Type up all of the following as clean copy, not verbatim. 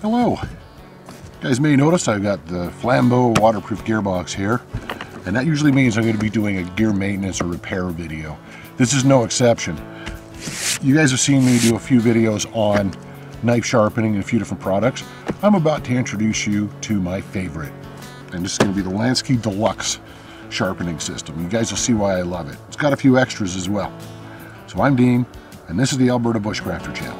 Hello. You guys may notice I've got the Flambeau waterproof gearbox here, and that usually means I'm going to be doing a gear maintenance or repair video. This is no exception. You guys have seen me do a few videos on knife sharpening and a few different products. I'm about to introduce you to my favorite, and this is going to be the Lansky Deluxe Sharpening System. You guys will see why I love it. It's got a few extras as well. So I'm Dean, and this is the Alberta Bushcrafter channel.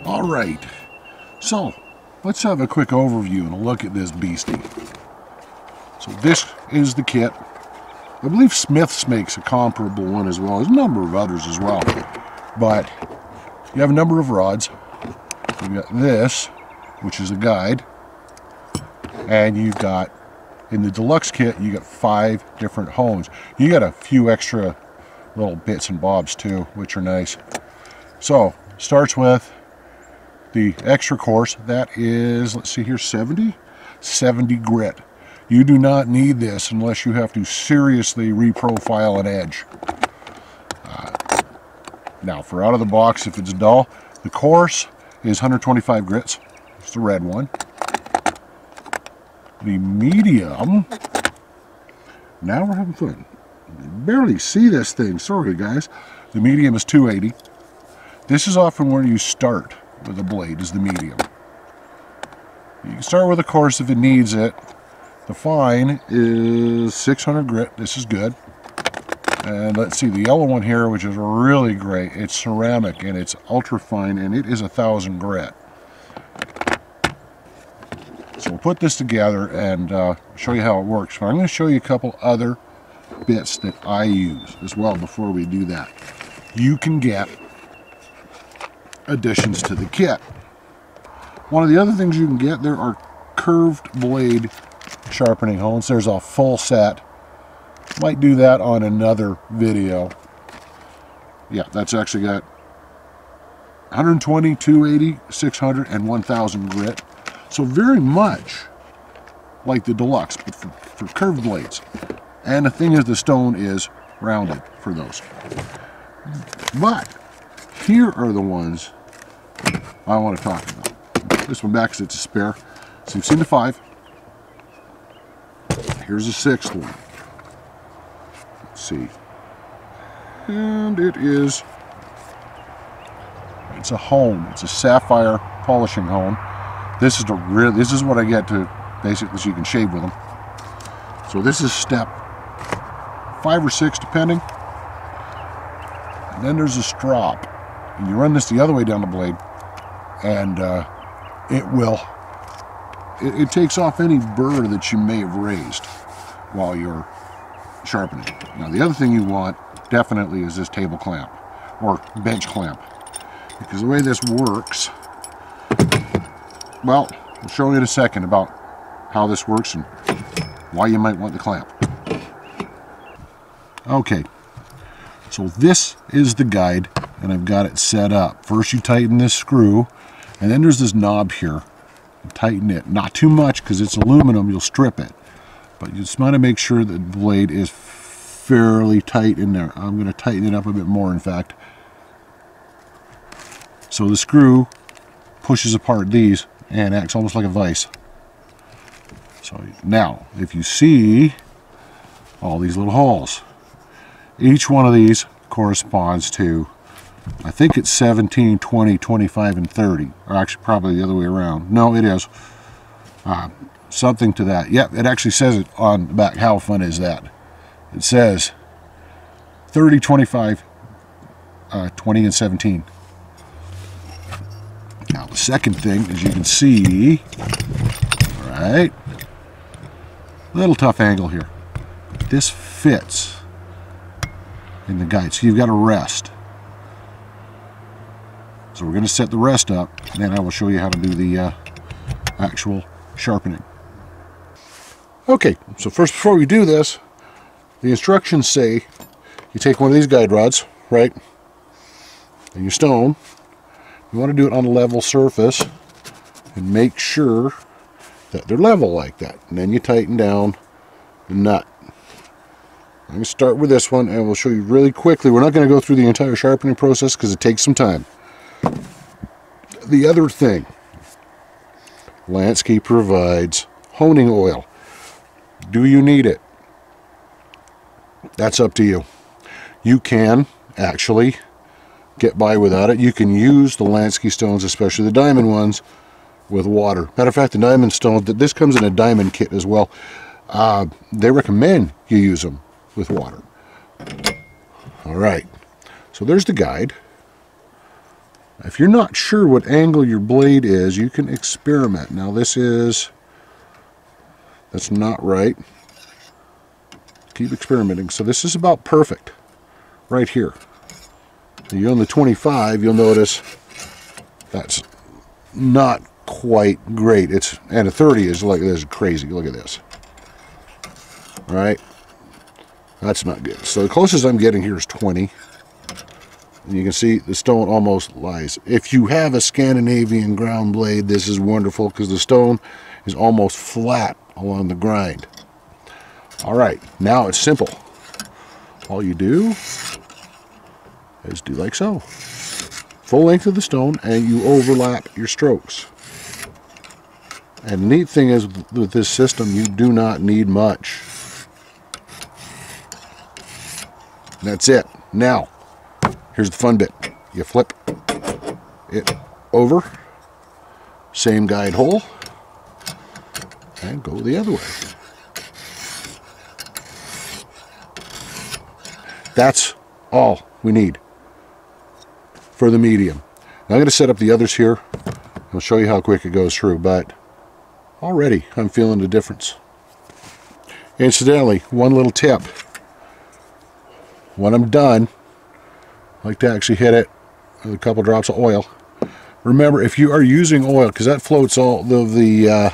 All right, so let's have a quick overview and a look at this beastie. So this is the kit. I believe Smith's makes a comparable one as well. There's a number of others as well. But you have a number of rods. You've got this, which is a guide. And you've got, in the deluxe kit, you got 5 different hones. You got a few extra little bits and bobs too, which are nice. So, starts with the extra course. That is, let's see here, 70 grit. You do not need this unless you have to seriously reprofile an edge. Now, for out of the box, if it's dull, the coarse is 125 grits. It's the red one. The medium, now we're having fun. You can barely see this thing, sorry guys. The medium is 280. This is often where you start with a blade, is the medium. You can start with a coarse if it needs it. The fine is 600 grit. This is good. And let's see, the yellow one here, which is really great, it's ceramic and it's ultra fine, and it is 1000 grit. So we'll put this together and show you how it works. But I'm going to show you a couple other bits that I use as well before we do that. You can get additions to the kit. One of the other things you can get, there are curved blade sharpening hones. There's a full set. Might do that on another video. Yeah, that's actually got 120, 280, 600, and 1000 grit. So very much like the Deluxe, but for curved blades. And the thing is, the stone is rounded for those. But here are the ones I want to talk about. This one back because it's a spare. So you've seen the 5. Here's the 6th one. Let's see. And it's a hone. It's a sapphire polishing hone. This is what I get to basically, so you can shave with them. So this is step 5 or 6 depending. And then there's a strop. And you run this the other way down the blade, and it takes off any burr that you may have raised while you're sharpening. Now the other thing you want definitely is this table clamp or bench clamp, because the way this works, well, I'll show you in a second about how this works and why you might want the clamp. Okay, so this is the guide, and I've got it set up. First you tighten this screw, and then there's this knob here. Tighten it, not too much because it's aluminum, you'll strip it, but you just want to make sure that the blade is fairly tight in there. I'm going to tighten it up a bit more, in fact. So the screw pushes apart these and acts almost like a vise. So now, if you see all these little holes, each one of these corresponds to, I think it's 17, 20, 25, and 30. Or actually probably the other way around. No, it is. Something to that. Yep, it actually says it on the back. How fun is that? It says 30, 25, 20, and 17. Now the second thing, as you can see, alright, little tough angle here. This fits in the guide, so you've got to rest. So we're going to set the rest up, and then I will show you how to do the actual sharpening. Okay, so first, before we do this, the instructions say you take one of these guide rods, right, and you stone. You want to do it on a level surface and make sure that they're level like that. And then you tighten down the nut. I'm going to start with this one, and we'll show you really quickly. We're not going to go through the entire sharpening process because it takes some time. The other thing, Lansky provides honing oil. Do you need it? That's up to you. You can actually get by without it. You can use the Lansky stones, especially the diamond ones, with water. Matter of fact, the diamond stones, this comes in a diamond kit as well. They recommend you use them with water. All right, so there's the guide. If you're not sure what angle your blade is, you can experiment. Now that's not right. Keep experimenting. So this is about perfect right here. You're on the 25, you'll notice that's not quite great. And a 30 is like this, crazy. Look at this. All right, that's not good. So the closest I'm getting here is 20. And you can see the stone almost lies. If you have a Scandinavian ground blade, this is wonderful because the stone is almost flat along the grind. All right, now it's simple. All you do is do like so. Full length of the stone, and you overlap your strokes. And the neat thing is with this system, you do not need much. That's it. Now, here's the fun bit. You flip it over, same guide hole, and go the other way. That's all we need for the medium. Now I'm going to set up the others here. I'll show you how quick it goes through, but already I'm feeling the difference. Incidentally, one little tip. When I'm done, I like to actually hit it with a couple drops of oil. Remember, if you are using oil, because that floats all of the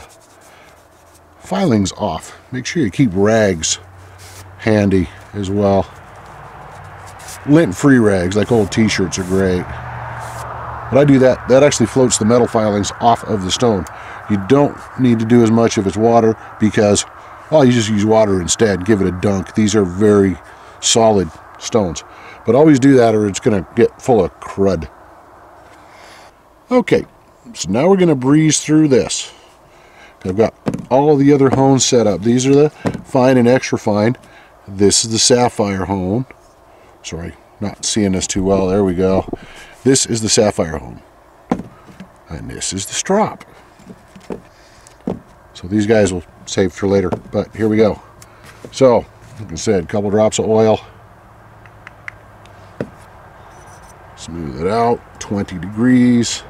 filings off, make sure you keep rags handy as well. Lint-free rags, like old t-shirts, are great. But I do that. That actually floats the metal filings off of the stone. You don't need to do as much if it's water, because, well, you just use water instead. Give it a dunk. These are very solid stones. But always do that or it's going to get full of crud. Okay, so now we're going to breeze through this. I've got all the other hones set up. These are the fine and extra fine. This is the sapphire hone. Sorry, not seeing this too well. There we go. This is the sapphire hone. And this is the strop. So these guys will save for later, but here we go. So, like I said, a couple drops of oil. Smooth it out, 20 degrees.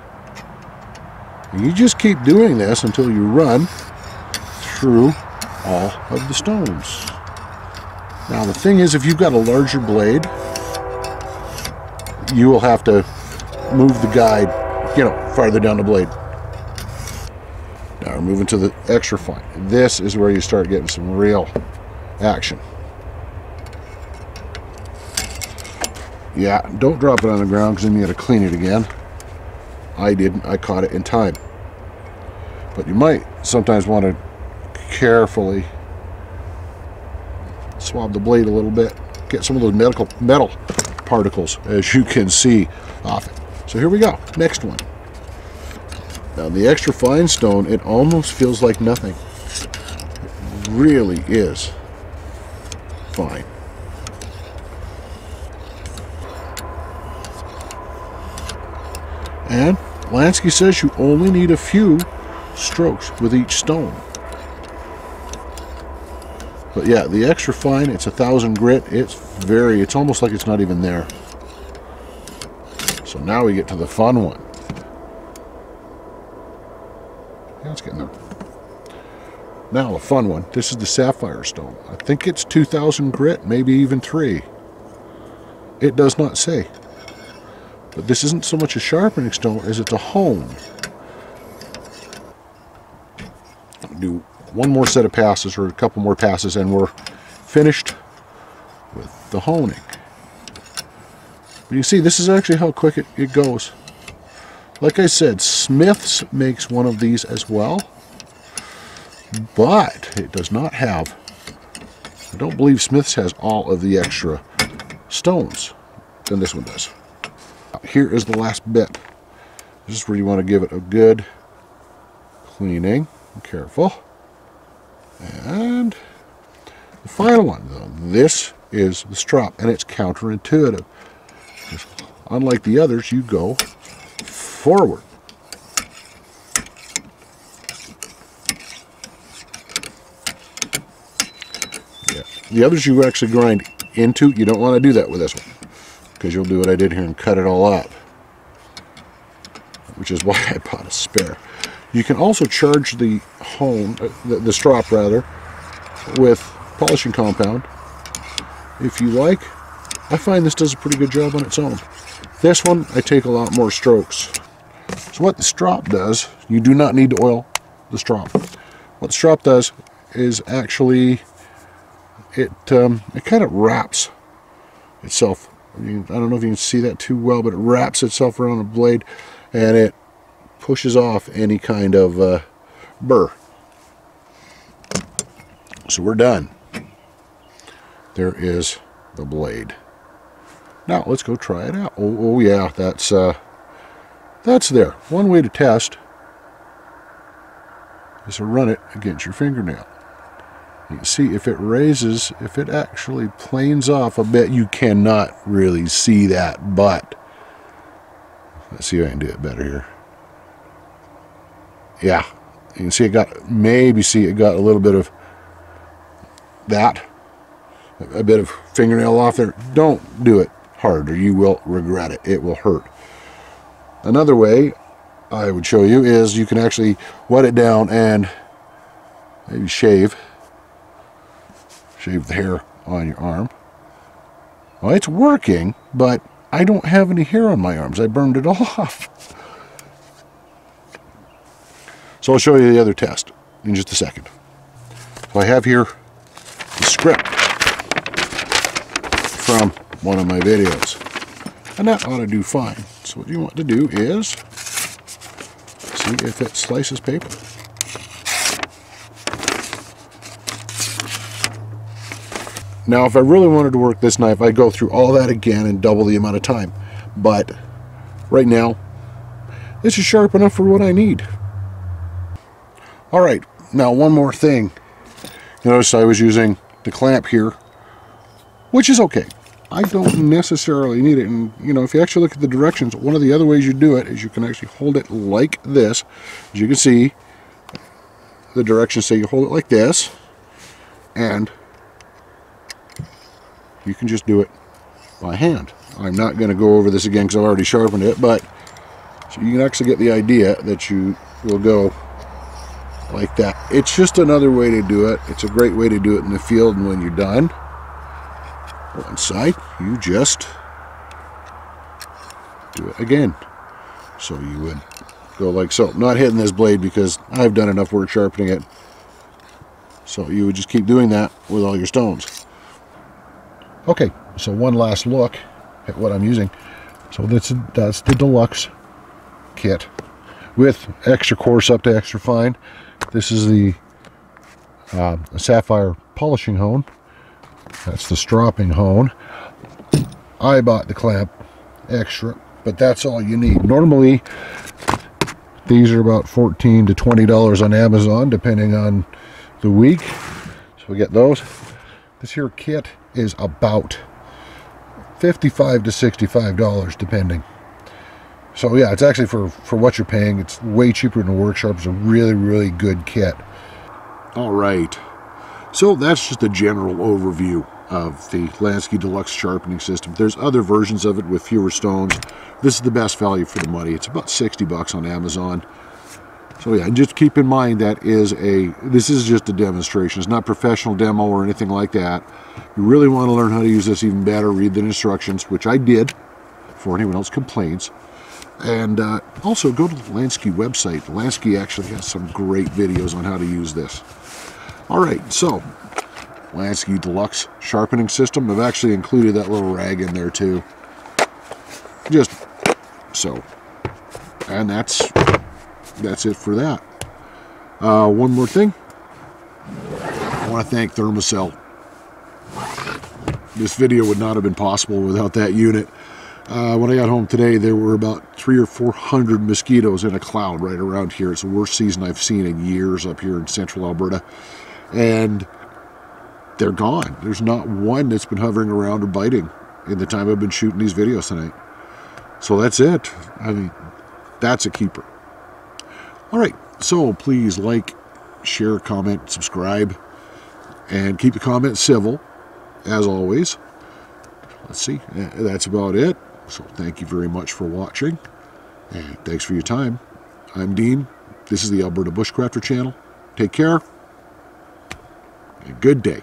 And you just keep doing this until you run through all of the stones. Now the thing is, if you've got a larger blade, you will have to move the guide, farther down the blade. Now we're moving to the extra fine. This is where you start getting some real action. Yeah, don't drop it on the ground because then you got to clean it again. I didn't. I caught it in time. But you might sometimes want to carefully swab the blade a little bit. Get some of those metal particles, as you can see, off it. So here we go. Next one. Now the extra fine stone, it almost feels like nothing. It really is fine. And Lansky says you only need a few strokes with each stone. But yeah, the extra fine, it's 1000 grit. It's almost like it's not even there. So now we get to the fun one. Yeah, it's getting there. Now the fun one. This is the sapphire stone. I think it's 2000 grit, maybe even 3. It does not say. But this isn't so much a sharpening stone as it's a hone. Do one more set of passes, or a couple more passes, and we're finished with the honing. But you see, this is actually how quick it goes. Like I said, Smith's makes one of these as well. but it does not have, I don't believe Smith's has all of the extra stones than this one does. Here is the last bit. This is where you want to give it a good cleaning. Be careful. And the final one, though, this is the strop, and it's counterintuitive. Unlike the others, you go forward. Yeah. The others you actually grind into. You don't want to do that with this one, because you'll do what I did here and cut it all up, which is why I bought a spare. You can also charge the hone, the strop rather, with polishing compound if you like. I find this does a pretty good job on its own. This one, I take a lot more strokes. So what the strop does, you do not need to oil the strop. What the strop does is actually, it kind of wraps itself. I don't know if you can see that too well, but it wraps itself around a blade, and it pushes off any kind of burr. So we're done. There is the blade. Now let's go try it out. Oh yeah, that's there. One way to test is to run it against your fingernail. You can see if it raises, if it actually planes off a bit. You cannot really see that, but let's see if I can do it better here. Yeah, you can see it got, maybe see it got a little bit of that, a bit of fingernail off there. Don't do it hard or you will regret it. It will hurt. Another way I would show you is you can actually wet it down and maybe shave the hair on your arm. Well, it's working, but I don't have any hair on my arms. I burned it all off. So I'll show you the other test in just a second. So I have here the script from one of my videos, and that ought to do fine. So what you want to do is see if it slices paper. Now if I really wanted to work this knife, I'd go through all that again and double the amount of time, but right now this is sharp enough for what I need. Alright, now one more thing. You notice I was using the clamp here, which is okay. I don't necessarily need it, and you know, if you actually look at the directions, one of the other ways you do it is you can actually hold it like this. As you can see, the directions say you hold it like this, and you can just do it by hand. I'm not going to go over this again because I've already sharpened it, but so you can actually get the idea that you will go like that. It's just another way to do it. It's a great way to do it in the field, and when you're done, one side, you just do it again. So you would go like so. Not hitting this blade because I've done enough work sharpening it. So you would just keep doing that with all your stones. Okay, so one last look at what I'm using. So that's the deluxe kit with extra coarse up to extra fine. This is the sapphire polishing hone. That's the stropping hone. I bought the clamp extra, but that's all you need. Normally, these are about $14 to $20 on Amazon, depending on the week. So we get those. This here kit is about $55 to $65, depending. So yeah, it's actually for what you're paying. It's way cheaper than a work sharp. It's a really, really good kit. All right. So that's just a general overview of the Lansky Deluxe Sharpening System. There's other versions of it with fewer stones. This is the best value for the money. It's about 60 bucks on Amazon. So yeah, just keep in mind that this is just a demonstration. It's not professional demo or anything like that. You really want to learn how to use this even better, read the instructions, which I did before anyone else complains. And also go to the Lansky website. Lansky actually has some great videos on how to use this. Alright, so Lansky Deluxe Sharpening System. I've actually included that little rag in there too. Just so. And that's it for that. One more thing. I want to thank Thermacell. This video would not have been possible without that unit. When I got home today, there were about 300 or 400 mosquitoes in a cloud right around here. It's the worst season I've seen in years up here in central Alberta. And they're gone. There's not one that's been hovering around or biting in the time I've been shooting these videos tonight. So that's it. I mean, that's a keeper. All right, so please like, share, comment, subscribe, and keep the comments civil, as always. Let's see, that's about it. So thank you very much for watching, and thanks for your time. I'm Dean. This is the Alberta Bushcrafter channel. Take care, and good day.